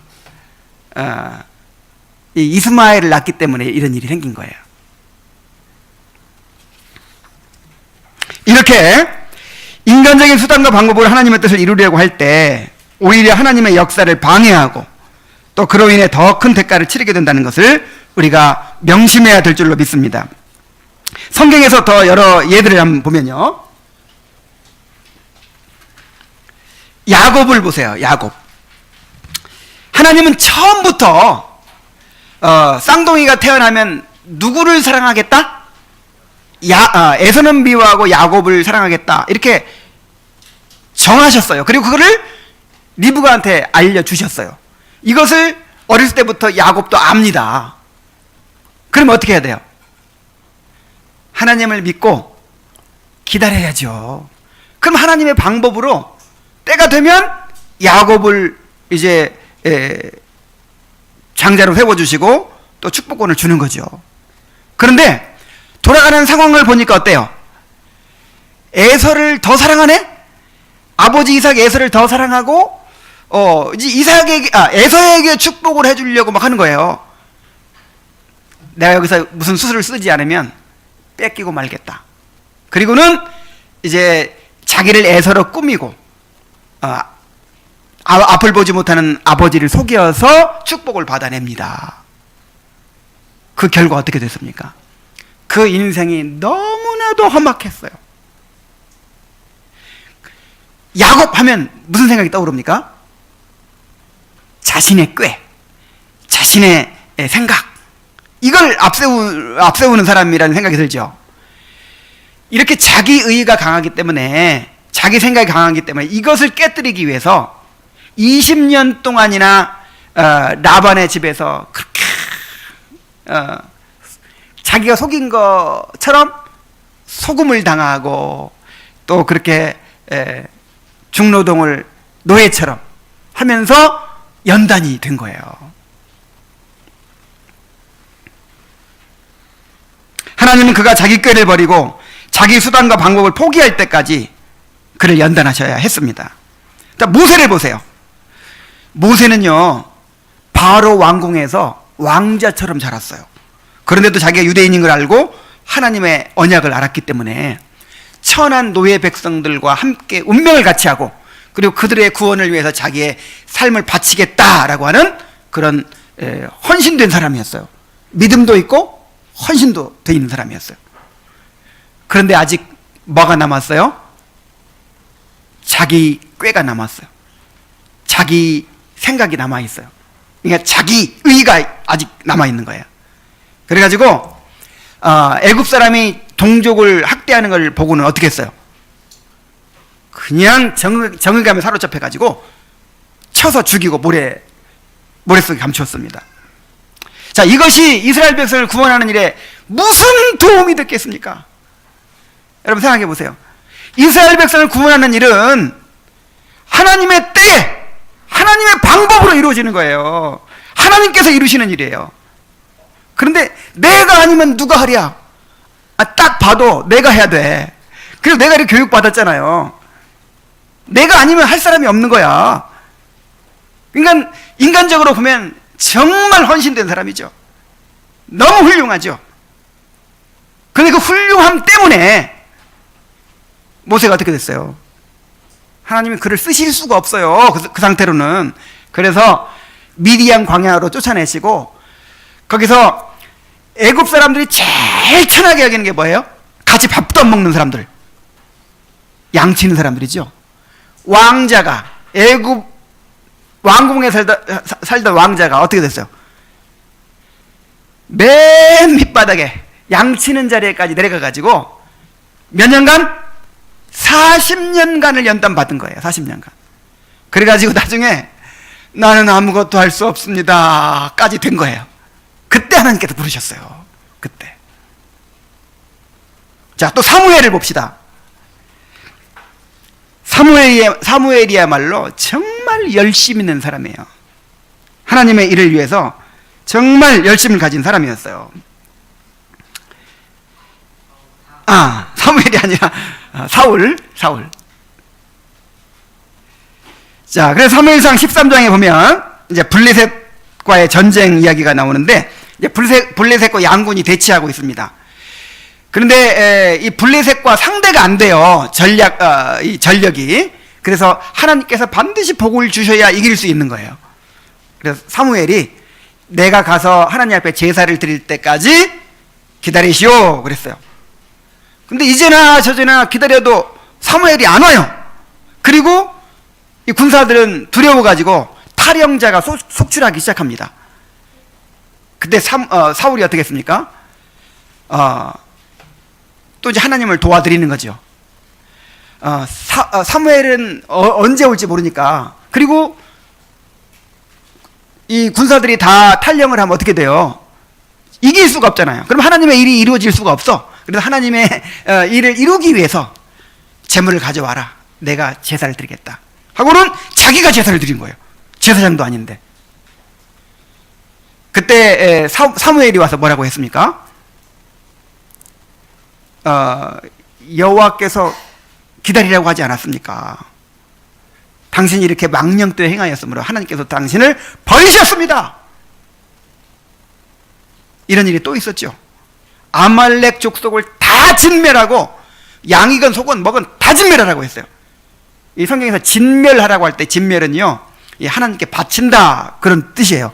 이 이스마엘을 낳기 때문에 이런 일이 생긴 거예요. 이렇게 인간적인 수단과 방법으로 하나님의 뜻을 이루려고 할 때 오히려 하나님의 역사를 방해하고 또 그로 인해 더 큰 대가를 치르게 된다는 것을 우리가 명심해야 될 줄로 믿습니다. 성경에서 더 여러 예들을 한번 보면요, 야곱을 보세요. 야곱. 하나님은 처음부터 쌍둥이가 태어나면 누구를 사랑하겠다? 에서는 미워하고 야곱을 사랑하겠다, 이렇게 정하셨어요. 그리고 그거를 리브가한테 알려주셨어요. 이것을 어렸을 때부터 야곱도 압니다. 그럼 어떻게 해야 돼요? 하나님을 믿고 기다려야죠. 그럼 하나님의 방법으로 때가 되면 야곱을 이제 장자로 세워주시고 또 축복권을 주는 거죠. 그런데 돌아가는 상황을 보니까 어때요? 에서를 더 사랑하네? 아버지 이삭 에서를 더 사랑하고 이제 에서에게 축복을 해주려고 막 하는 거예요. 내가 여기서 무슨 수술을 쓰지 않으면 뺏기고 말겠다. 그리고는 이제 자기를 에서로 꾸미고 앞을 보지 못하는 아버지를 속여서 축복을 받아냅니다. 그 결과 어떻게 됐습니까? 그 인생이 너무나도 험악했어요. 야곱 하면 무슨 생각이 떠오릅니까? 자신의 꾀, 자신의 생각, 이걸 앞세우는 사람이라는 생각이 들죠. 이렇게 자기의가 강하기 때문에, 자기 생각이 강하기 때문에 이것을 깨뜨리기 위해서 20년 동안이나 라반의 집에서 그렇게 자기가 속인 것처럼 소금을 당하고 또 그렇게 중노동을 노예처럼 하면서 연단이 된 거예요. 하나님은 그가 자기 꾀를 버리고 자기 수단과 방법을 포기할 때까지 그를 연단하셔야 했습니다. 자, 모세를 보세요. 모세는요, 바로 왕궁에서 왕자처럼 자랐어요. 그런데도 자기가 유대인인 걸 알고 하나님의 언약을 알았기 때문에 천한 노예 백성들과 함께 운명을 같이 하고, 그리고 그들의 구원을 위해서 자기의 삶을 바치겠다라고 하는 그런 헌신된 사람이었어요. 믿음도 있고 헌신도 돼 있는 사람이었어요. 그런데 아직 뭐가 남았어요? 자기 꾀가 남았어요. 자기 생각이 남아있어요. 그러니까 자기 의가 아직 남아있는 거예요. 그래가지고 애굽 사람이 동족을 학대하는 걸 보고는 어떻게 했어요? 그냥 정의감에 사로잡혀가지고 쳐서 죽이고 모래속에 감추었습니다. 자, 이것이 이스라엘 백성을 구원하는 일에 무슨 도움이 됐겠습니까? 여러분 생각해 보세요. 이스라엘 백성을 구원하는 일은 하나님의 때에, 하나님의 방법으로 이루어지는 거예요. 하나님께서 이루시는 일이에요. 그런데 내가 아니면 누가 하랴? 딱 봐도 내가 해야 돼. 그리고 내가 이렇게 교육받았잖아요. 내가 아니면 할 사람이 없는 거야. 그러니까 인간적으로 보면 정말 헌신된 사람이죠. 너무 훌륭하죠. 그런데 그 훌륭함 때문에 모세가 어떻게 됐어요? 하나님이 그를 쓰실 수가 없어요. 그 상태로는. 그래서 미디안 광야로 쫓아내시고, 거기서 애굽 사람들이 제일 천하게 여기는 게 뭐예요? 같이 밥도 안 먹는 사람들, 양치는 사람들이죠. 왕자가, 애굽 왕궁에 살던 왕자가 어떻게 됐어요? 맨 밑바닥에 양치는 자리에까지 내려가가지고 몇 년간? 40년간을 연단받은 거예요. 40년간. 그래가지고 나중에 나는 아무것도 할 수 없습니다 까지 된 거예요. 그때 하나님께서 부르셨어요. 그때. 자, 또 사무엘을 봅시다. 사무엘이야말로 정말 열심 있는 사람이에요. 하나님의 일을 위해서 정말 열심을 가진 사람이었어요. 사무엘이 아니라 사울. 자, 그래서 사무엘상 13장에 보면 이제 블레셋과의 전쟁 이야기가 나오는데, 이제 블레셋과 양군이 대치하고 있습니다. 그런데 이 블레셋과 상대가 안 돼요. 이 전력이. 그래서 하나님께서 반드시 복을 주셔야 이길 수 있는 거예요. 그래서 사무엘이 내가 가서 하나님 앞에 제사를 드릴 때까지 기다리시오 그랬어요. 근데 이제나 저제나 기다려도 사무엘이 안 와요. 그리고 이 군사들은 두려워가지고 탈영자가 속출하기 시작합니다. 그때 사울이 어떻게 했습니까? 또 이제 하나님을 도와드리는 거죠. 사무엘은 언제 올지 모르니까. 그리고 이 군사들이 다 탈영을 하면 어떻게 돼요? 이길 수가 없잖아요. 그럼 하나님의 일이 이루어질 수가 없어. 그래서 하나님의 일을 이루기 위해서 제물을 가져와라. 내가 제사를 드리겠다 하고는 자기가 제사를 드린 거예요. 제사장도 아닌데. 그때 사무엘이 와서 뭐라고 했습니까? 여호와께서 기다리라고 하지 않았습니까? 당신이 이렇게 망령되이 행하였으므로 하나님께서 당신을 버리셨습니다. 이런 일이 또 있었죠. 아말렉 족속을 다 진멸하고 양이건 소건 뭐건 다 진멸하라고 했어요. 이 성경에서 진멸하라고 할 때 진멸은요, 하나님께 바친다 그런 뜻이에요.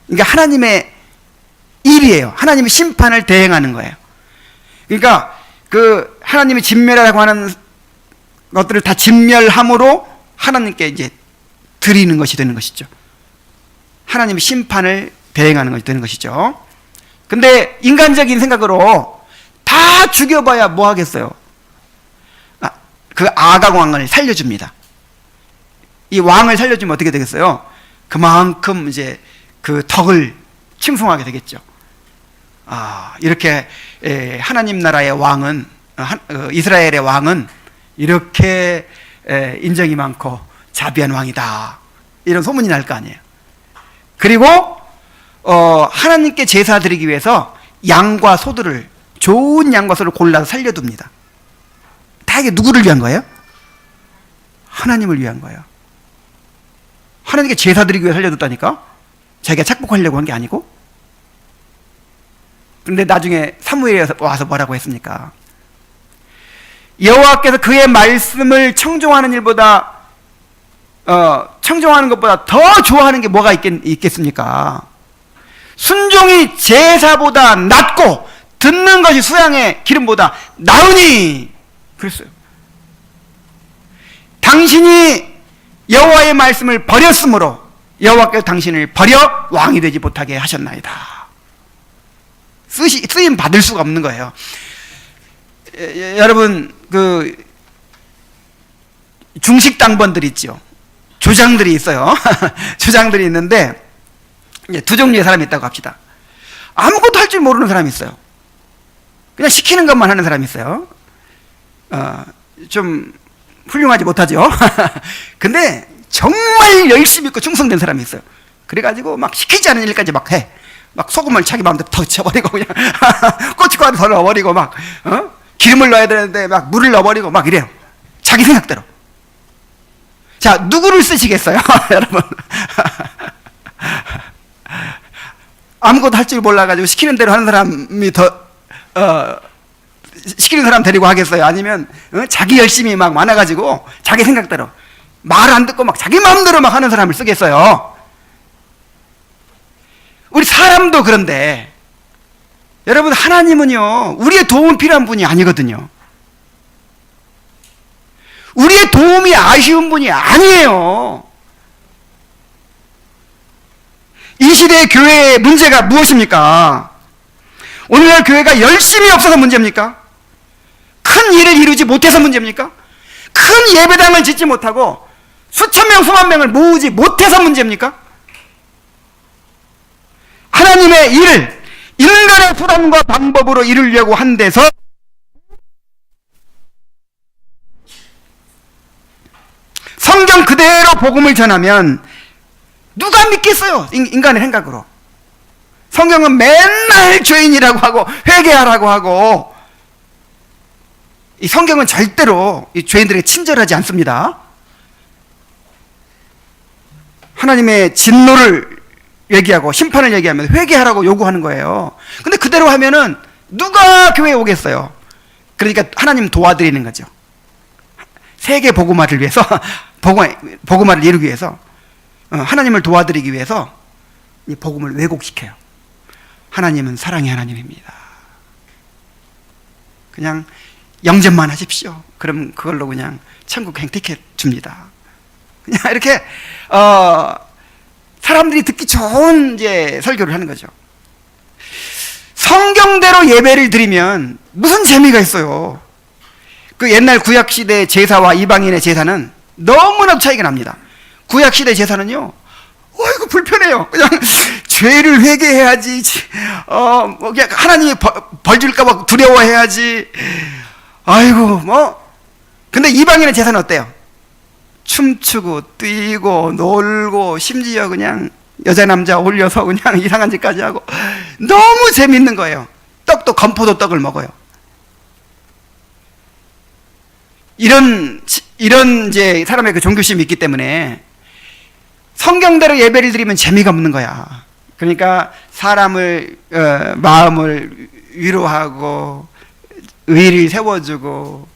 그러니까 하나님의 일이에요. 하나님의 심판을 대행하는 거예요. 그러니까 그 하나님이 진멸하라고 하는 것들을 다 진멸함으로 하나님께 이제 드리는 것이 되는 것이죠. 하나님의 심판을 대행하는 것이 되는 것이죠. 근데 인간적인 생각으로 다 죽여봐야 뭐 하겠어요? 그 아각 왕을 살려줍니다. 이 왕을 살려주면 어떻게 되겠어요? 그만큼 이제 그 덕을 칭송하게 되겠죠. 이렇게 하나님 나라의 왕은, 이스라엘의 왕은 이렇게 인정이 많고 자비한 왕이다, 이런 소문이 날 거 아니에요. 그리고 하나님께 제사 드리기 위해서 양과 소들을, 좋은 양과 소를 골라서 살려둡니다. 다 이게 누구를 위한 거예요? 하나님을 위한 거예요. 하나님께 제사 드리기 위해 살려뒀다니까? 자기가 착복하려고 한 게 아니고? 근데 나중에 사무엘이 와서 뭐라고 했습니까? 여호와께서 그의 말씀을 청종하는 일보다 청종하는 것보다 더 좋아하는 게 뭐가 있겠습니까? 순종이 제사보다 낫고 듣는 것이 수양의 기름보다 나으니 그랬어요. 당신이 여호와의 말씀을 버렸으므로 여호와께서 당신을 버려 왕이 되지 못하게 하셨나이다. 쓰임 받을 수가 없는 거예요. 여러분, 그 중식 당번들 있죠. 조장들이 있어요. 조장들이 있는데 두 종류의 사람이 있다고 합시다. 아무것도 할 줄 모르는 사람이 있어요. 그냥 시키는 것만 하는 사람이 있어요. 좀 훌륭하지 못하죠. 근데 정말 열심히 있고 충성된 사람이 있어요. 그래가지고 막 시키지 않은 일까지 막 해. 막 소금을 자기 마음대로 더 쳐버리고 그냥 고춧가루 더 넣어버리고 막 기름을 넣어야 되는데 막 물을 넣어버리고 막 이래요. 자기 생각대로. 자, 누구를 쓰시겠어요? 여러분. 아무것도 할 줄 몰라가지고 시키는 대로 하는 사람이 더 시키는 사람 데리고 하겠어요? 아니면 자기 열심히 막 많아가지고 자기 생각대로 말 안 듣고 막 자기 마음대로 막 하는 사람을 쓰겠어요? 우리 사람도 그런데 여러분, 하나님은요 우리의 도움 필요한 분이 아니거든요. 우리의 도움이 아쉬운 분이 아니에요. 이 시대의 교회의 문제가 무엇입니까? 오늘날 교회가 열심히 없어서 문제입니까? 큰 일을 이루지 못해서 문제입니까? 큰 예배당을 짓지 못하고 수천 명 수만 명을 모으지 못해서 문제입니까? 하나님의 일을 인간의 수단과 방법으로 이루려고 한 데서 성경 그대로 복음을 전하면 누가 믿겠어요? 인간의 생각으로. 성경은 맨날 죄인이라고 하고 회개하라고 하고, 이 성경은 절대로 이 죄인들에게 친절하지 않습니다. 하나님의 진노를 얘기하고 심판을 얘기하면 회개하라고 요구하는 거예요. 근데 그대로 하면은 누가 교회에 오겠어요? 그러니까 하나님 도와드리는 거죠. 세계 복음화를 위해서 복음화를 이루기 위해서 하나님을 도와드리기 위해서 이 복음을 왜곡시켜요. 하나님은 사랑의 하나님입니다. 그냥 영접만 하십시오. 그럼 그걸로 그냥 천국 행티켓 줍니다. 그냥 이렇게 사람들이 듣기 좋은 이제 설교를 하는 거죠. 성경대로 예배를 드리면 무슨 재미가 있어요? 그 옛날 구약시대 제사와 이방인의 제사는 너무나 차이가 납니다. 구약시대 제사는요, 어이구, 불편해요. 그냥 죄를 회개해야지, 그냥 하나님이 벌 줄까봐 두려워해야지. 아이고, 근데 이방인의 제사는 어때요? 춤추고, 뛰고, 놀고, 심지어 그냥 여자, 남자 올려서 그냥 이상한 짓까지 하고, 너무 재밌는 거예요. 떡도 건포도 떡을 먹어요. 이런 이제 사람의 그 종교심이 있기 때문에 성경대로 예배를 드리면 재미가 없는 거야. 그러니까 사람을 마음을 위로하고 의의를 세워주고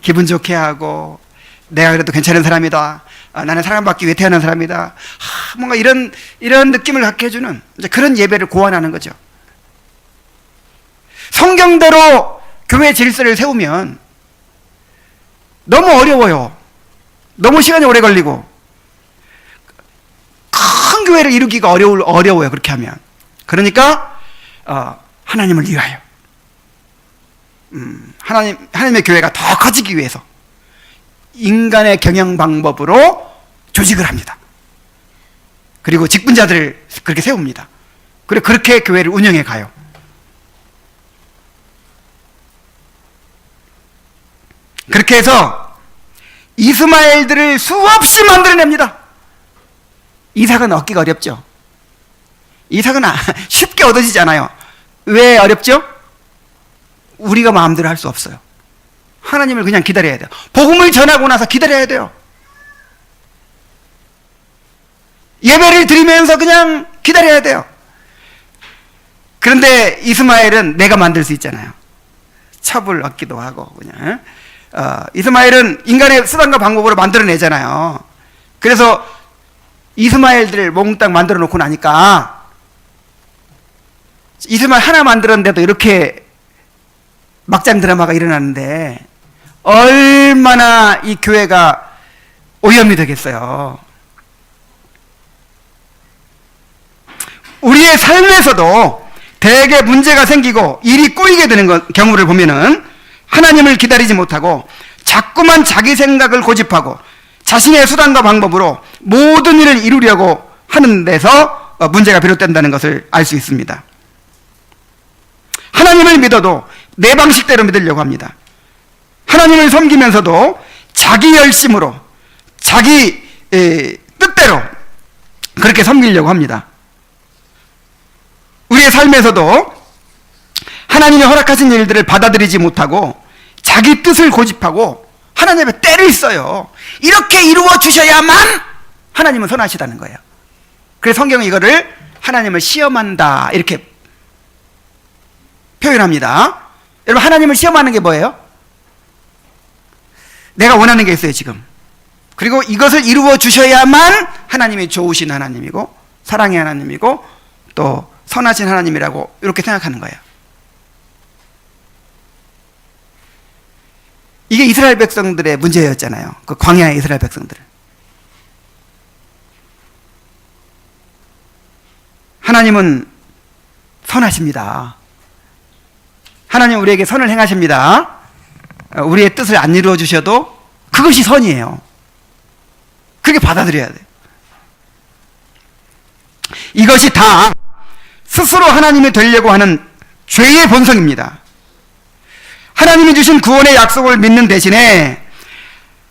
기분 좋게 하고 내가 그래도 괜찮은 사람이다. 나는 사랑받기 위해 태어난 사람이다. 뭔가 이런 느낌을 갖게 해주는 이제 그런 예배를 고안하는 거죠. 성경대로 교회 질서를 세우면 너무 어려워요. 너무 시간이 오래 걸리고 큰 교회를 이루기가 어려워요. 그렇게 하면. 그러니까 하나님을 위하여 하나님의 교회가 더 커지기 위해서 인간의 경영 방법으로 조직을 합니다. 그리고 직분자들을 그렇게 세웁니다. 그리고 그렇게 교회를 운영해 가요. 그렇게 해서 이스마엘들을 수없이 만들어냅니다. 이삭은 얻기가 어렵죠. 이삭은 쉽게 얻어지지 않아요. 왜 어렵죠? 우리가 마음대로 할 수 없어요. 하나님을 그냥 기다려야 돼요. 복음을 전하고 나서 기다려야 돼요. 예배를 드리면서 그냥 기다려야 돼요. 그런데 이스마엘은 내가 만들 수 있잖아요. 첩을 얻기도 하고 그냥 이스마엘은 인간의 수단과 방법으로 만들어내잖아요. 그래서 이스마엘들을 몽땅 만들어 놓고 나니까 이스마엘 하나 만들었는데도 이렇게 막장 드라마가 일어나는데 얼마나 이 교회가 오염이 되겠어요. 우리의 삶에서도 대개 문제가 생기고 일이 꼬이게 되는 경우를 보면은 하나님을 기다리지 못하고 자꾸만 자기 생각을 고집하고 자신의 수단과 방법으로 모든 일을 이루려고 하는 데서 문제가 비롯된다는 것을 알 수 있습니다. 하나님을 믿어도 내 방식대로 믿으려고 합니다. 하나님을 섬기면서도 자기 열심으로 자기 뜻대로 그렇게 섬기려고 합니다. 우리의 삶에서도 하나님이 허락하신 일들을 받아들이지 못하고 자기 뜻을 고집하고 하나님의 때를 써요. 이렇게 이루어 주셔야만 하나님은 선하시다는 거예요. 그래서 성경은 이거를 하나님을 시험한다 이렇게 표현합니다. 여러분, 하나님을 시험하는 게 뭐예요? 내가 원하는 게 있어요 지금. 그리고 이것을 이루어 주셔야만 하나님이 좋으신 하나님이고 사랑의 하나님이고 또 선하신 하나님이라고 이렇게 생각하는 거예요. 이게 이스라엘 백성들의 문제였잖아요. 그 광야의 이스라엘 백성들. 하나님은 선하십니다. 하나님 우리에게 선을 행하십니다. 우리의 뜻을 안 이루어 주셔도 그것이 선이에요. 그렇게 받아들여야 돼요. 이것이 다 스스로 하나님이 되려고 하는 죄의 본성입니다. 하나님이 주신 구원의 약속을 믿는 대신에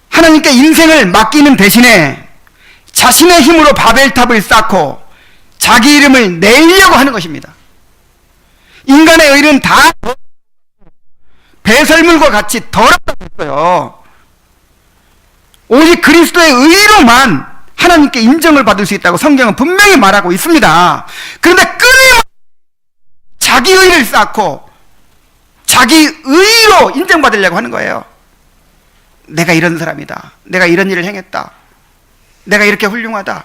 하나님께 인생을 맡기는 대신에 자신의 힘으로 바벨탑을 쌓고 자기 이름을 내려고 하는 것입니다. 인간의 의는 다 배설물과 같이 더럽다고 했어요. 오직 그리스도의 의로만 하나님께 인정을 받을 수 있다고 성경은 분명히 말하고 있습니다. 그런데 끊임없이 자기 의를 쌓고 자기 의로 인정받으려고 하는 거예요. 내가 이런 사람이다. 내가 이런 일을 행했다. 내가 이렇게 훌륭하다.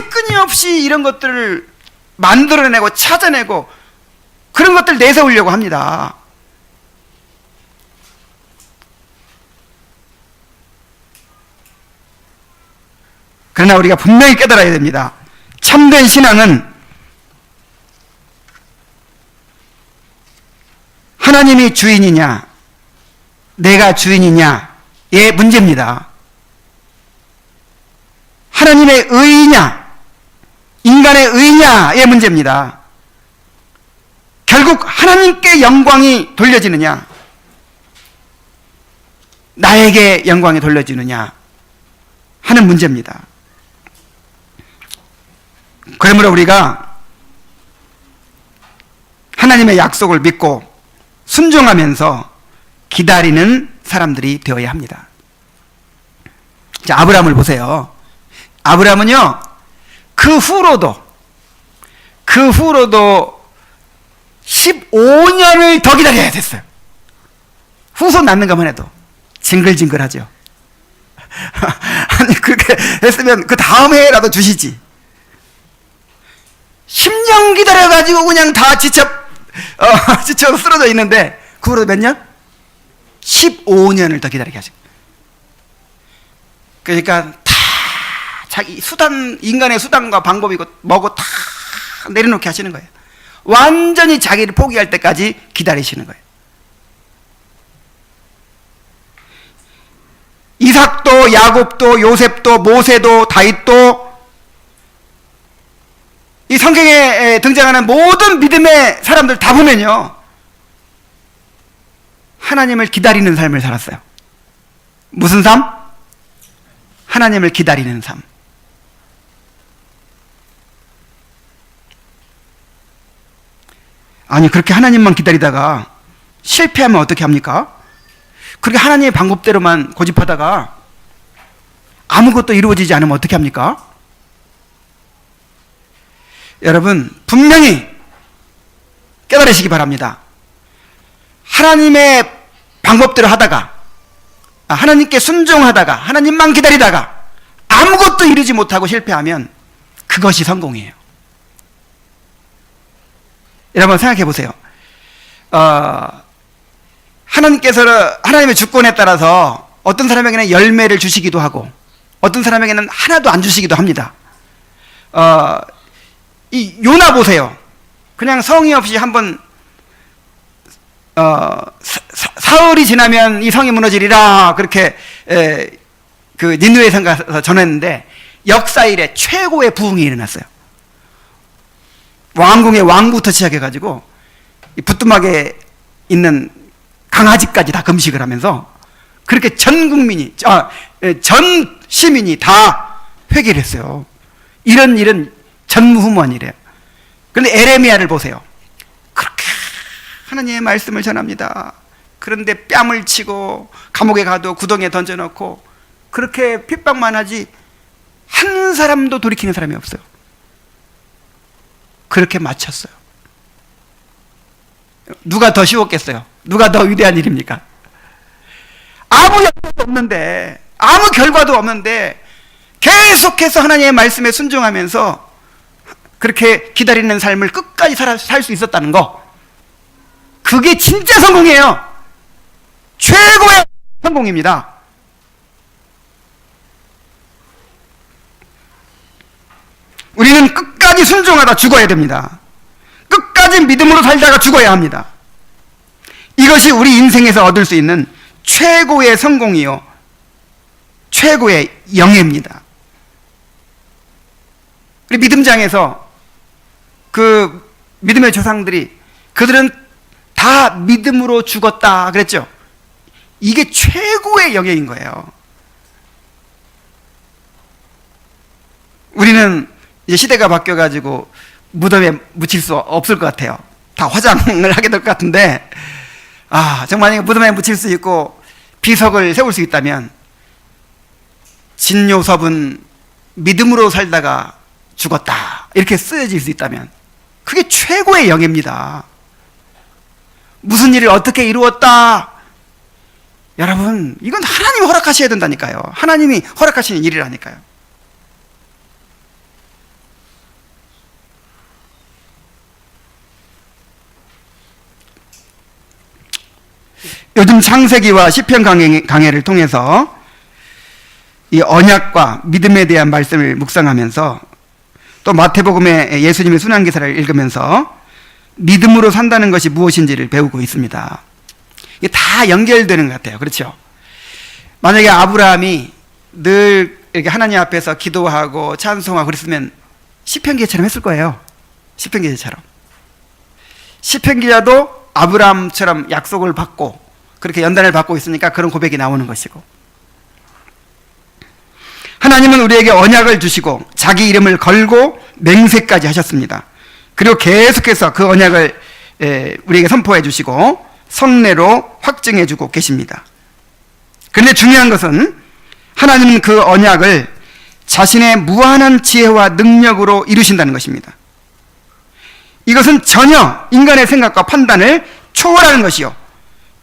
끊임없이 이런 것들을 만들어내고 찾아내고 그런 것들 내세우려고 합니다. 그러나 우리가 분명히 깨달아야 됩니다. 참된 신앙은 하나님이 주인이냐 내가 주인이냐의 문제입니다. 하나님의 의의냐 인간의 의의냐의 문제입니다. 결국 하나님께 영광이 돌려지느냐 나에게 영광이 돌려지느냐 하는 문제입니다. 그러므로 우리가 하나님의 약속을 믿고 순종하면서 기다리는 사람들이 되어야 합니다. 자, 아브라함을 보세요. 아브라함은요, 그 후로도 15년을 더 기다려야 됐어요. 후손 낳는 것만 해도 징글징글하죠. 아니, 그렇게 했으면 그 다음 해라도 주시지. 10년 기다려가지고 그냥 다 지쳐 쓰러져 있는데, 그 후로 몇 년? 15년을 더 기다리게 하시고. 그러니까 다 자기 인간의 수단과 방법이고 뭐고 다 내려놓게 하시는 거예요. 완전히 자기를 포기할 때까지 기다리시는 거예요. 이삭도 야곱도 요셉도 모세도 다윗도 이 성경에 등장하는 모든 믿음의 사람들 다 보면요, 하나님을 기다리는 삶을 살았어요. 무슨 삶? 하나님을 기다리는 삶. 아니, 그렇게 하나님만 기다리다가 실패하면 어떻게 합니까? 그렇게 하나님의 방법대로만 고집하다가 아무것도 이루어지지 않으면 어떻게 합니까? 여러분, 분명히 깨달으시기 바랍니다. 하나님의 방법대로 하다가, 하나님께 순종하다가, 하나님만 기다리다가 아무것도 이루지 못하고 실패하면 그것이 성공이에요. 여러분 생각해 보세요. 하나님의 주권에 따라서 어떤 사람에게는 열매를 주시기도 하고 어떤 사람에게는 하나도 안 주시기도 합니다. 이 요나 보세요. 그냥 성의 없이 한번 사흘이 지나면 이 성이 무너지리라 그렇게 그 니느웨 성 가서 전했는데 역사 이래 최고의 부흥이 일어났어요. 왕궁의 왕부터 시작해가지고 이 부뚜막에 있는 강아지까지 다 금식을 하면서 그렇게 전 국민이 전 시민이 다 회개를 했어요. 이런 일은 전무후무한이래요. 그런데 에레미야를 보세요. 그렇게 하나님의 말씀을 전합니다. 그런데 뺨을 치고 감옥에 가도 구덩이에 던져놓고 그렇게 핍박만 하지 한 사람도 돌이키는 사람이 없어요. 그렇게 마쳤어요. 누가 더 쉬웠겠어요? 누가 더 위대한 일입니까? 아무 연관도 없는데, 아무 결과도 없는데 계속해서 하나님의 말씀에 순종하면서 그렇게 기다리는 삶을 끝까지 살 수 있었다는 거, 그게 진짜 성공이에요. 최고의 성공입니다. 우리는 끝까지 순종하다 죽어야 됩니다. 끝까지 믿음으로 살다가 죽어야 합니다. 이것이 우리 인생에서 얻을 수 있는 최고의 성공이요, 최고의 영예입니다. 우리 믿음장에서 그 믿음의 조상들이 그들은 다 믿음으로 죽었다 그랬죠. 이게 최고의 영예인 거예요. 우리는 이제 시대가 바뀌어가지고 무덤에 묻힐 수 없을 것 같아요. 다 화장을 하게 될 것 같은데, 정말 무덤에 묻힐 수 있고 비석을 세울 수 있다면 진요섭은 믿음으로 살다가 죽었다 이렇게 쓰여질 수 있다면 그게 최고의 영예입니다. 무슨 일을 어떻게 이루었다, 여러분 이건 하나님이 허락하셔야 된다니까요. 하나님이 허락하시는 일이라니까요. 요즘 창세기와 시편 강해를 통해서 이 언약과 믿음에 대한 말씀을 묵상하면서 또 마태복음의 예수님의 순환기사를 읽으면서 믿음으로 산다는 것이 무엇인지를 배우고 있습니다. 이게 다 연결되는 것 같아요. 그렇죠? 만약에 아브라함이 늘 이렇게 하나님 앞에서 기도하고 찬송하고 그랬으면 시편 기자처럼 했을 거예요. 시편 기자처럼. 시편 기자도 아브라함처럼 약속을 받고 그렇게 연단을 받고 있으니까 그런 고백이 나오는 것이고, 하나님은 우리에게 언약을 주시고 자기 이름을 걸고 맹세까지 하셨습니다. 그리고 계속해서 그 언약을 우리에게 선포해 주시고 성례로 확증해 주고 계십니다. 그런데 중요한 것은 하나님은 그 언약을 자신의 무한한 지혜와 능력으로 이루신다는 것입니다. 이것은 전혀 인간의 생각과 판단을 초월하는 것이요,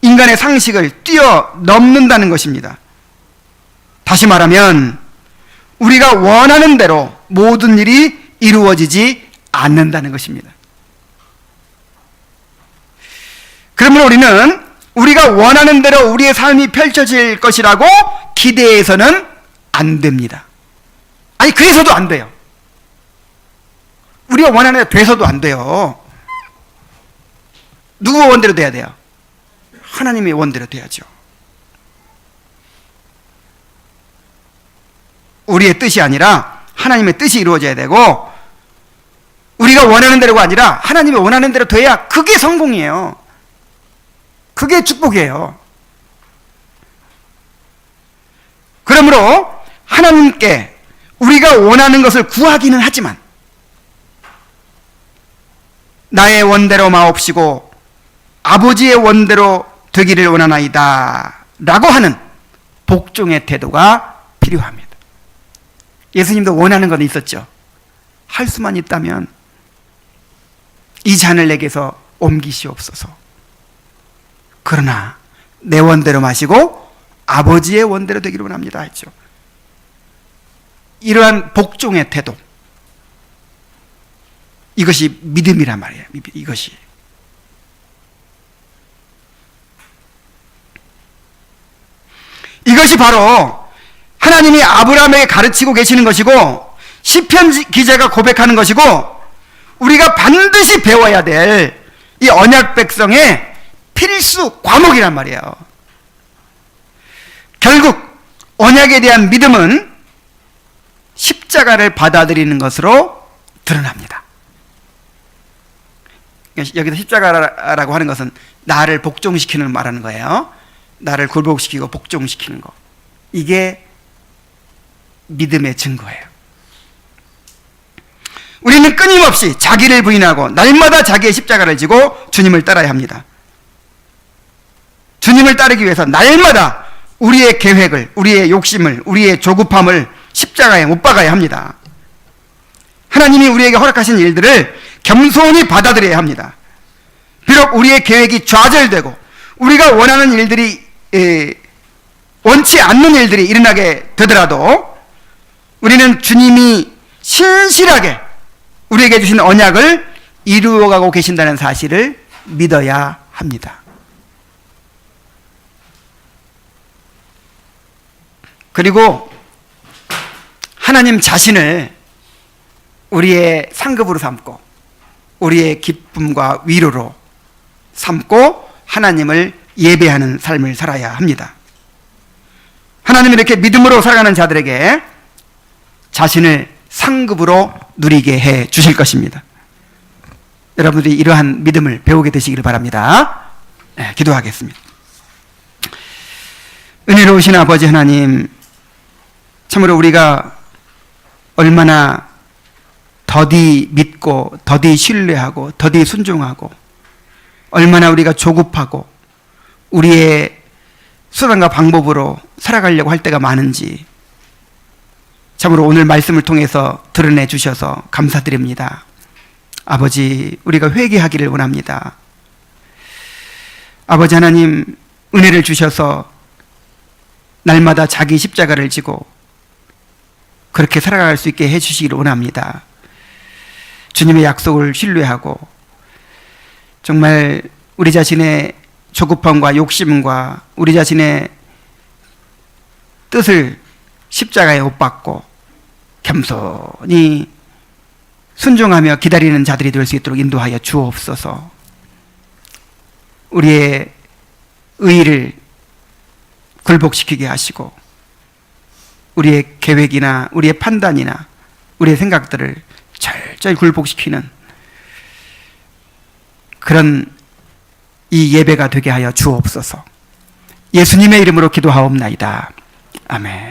인간의 상식을 뛰어넘는다는 것입니다. 다시 말하면 우리가 원하는 대로 모든 일이 이루어지지 않는다는 것입니다. 그러므로 우리는 우리가 원하는 대로 우리의 삶이 펼쳐질 것이라고 기대해서는 안 됩니다. 아니, 그래서도 안 돼요. 우리가 원하는 대로 돼서도 안 돼요. 누구 원대로 돼야 돼요? 하나님의 원대로 돼야죠. 우리의 뜻이 아니라 하나님의 뜻이 이루어져야 되고, 우리가 원하는 대로가 아니라 하나님이 원하는 대로 돼야 그게 성공이에요. 그게 축복이에요. 그러므로 하나님께 우리가 원하는 것을 구하기는 하지만 나의 원대로 마옵시고 아버지의 원대로 되기를 원하나이다 라고 하는 복종의 태도가 필요합니다. 예수님도 원하는 건 있었죠. 할 수만 있다면 이 잔을 내게서 옮기시옵소서. 그러나 내 원대로 마시고 아버지의 원대로 되기를 원합니다 했죠. 이러한 복종의 태도, 이것이 믿음이란 말이에요. 이것이 바로 하나님이 아브라함에게 가르치고 계시는 것이고, 시편 기자가 고백하는 것이고, 우리가 반드시 배워야 될 이 언약 백성의 필수 과목이란 말이에요. 결국 언약에 대한 믿음은 십자가를 받아들이는 것으로 드러납니다. 여기서 십자가라고 하는 것은 나를 복종시키는 말하는 거예요. 나를 굴복시키고 복종시키는 거. 이게 믿음의 증거예요. 우리는 끊임없이 자기를 부인하고 날마다 자기의 십자가를 지고 주님을 따라야 합니다. 주님을 따르기 위해서 날마다 우리의 계획을, 우리의 욕심을, 우리의 조급함을 십자가에 못 박아야 합니다. 하나님이 우리에게 허락하신 일들을 겸손히 받아들여야 합니다. 비록 우리의 계획이 좌절되고 우리가 원하는 일들이 원치 않는 일들이 일어나게 되더라도 우리는 주님이 신실하게 우리에게 주신 언약을 이루어가고 계신다는 사실을 믿어야 합니다. 그리고 하나님 자신을 우리의 상급으로 삼고 우리의 기쁨과 위로로 삼고 하나님을 예배하는 삶을 살아야 합니다. 하나님은 이렇게 믿음으로 살아가는 자들에게 자신을 상급으로 누리게 해 주실 것입니다. 여러분들이 이러한 믿음을 배우게 되시기를 바랍니다. 네, 기도하겠습니다. 은혜로우신 아버지 하나님, 참으로 우리가 얼마나 더디 믿고 더디 신뢰하고 더디 순종하고 얼마나 우리가 조급하고 우리의 수단과 방법으로 살아가려고 할 때가 많은지 참으로 오늘 말씀을 통해서 드러내 주셔서 감사드립니다. 아버지, 우리가 회개하기를 원합니다. 아버지 하나님, 은혜를 주셔서 날마다 자기 십자가를 지고 그렇게 살아갈 수 있게 해주시기를 원합니다. 주님의 약속을 신뢰하고 정말 우리 자신의 조급함과 욕심과 우리 자신의 뜻을 십자가에 못 박고 겸손히 순종하며 기다리는 자들이 될 수 있도록 인도하여 주옵소서. 우리의 의의를 굴복시키게 하시고 우리의 계획이나 우리의 판단이나 우리의 생각들을 철저히 굴복시키는 그런 이 예배가 되게 하여 주옵소서. 예수님의 이름으로 기도하옵나이다. 아멘.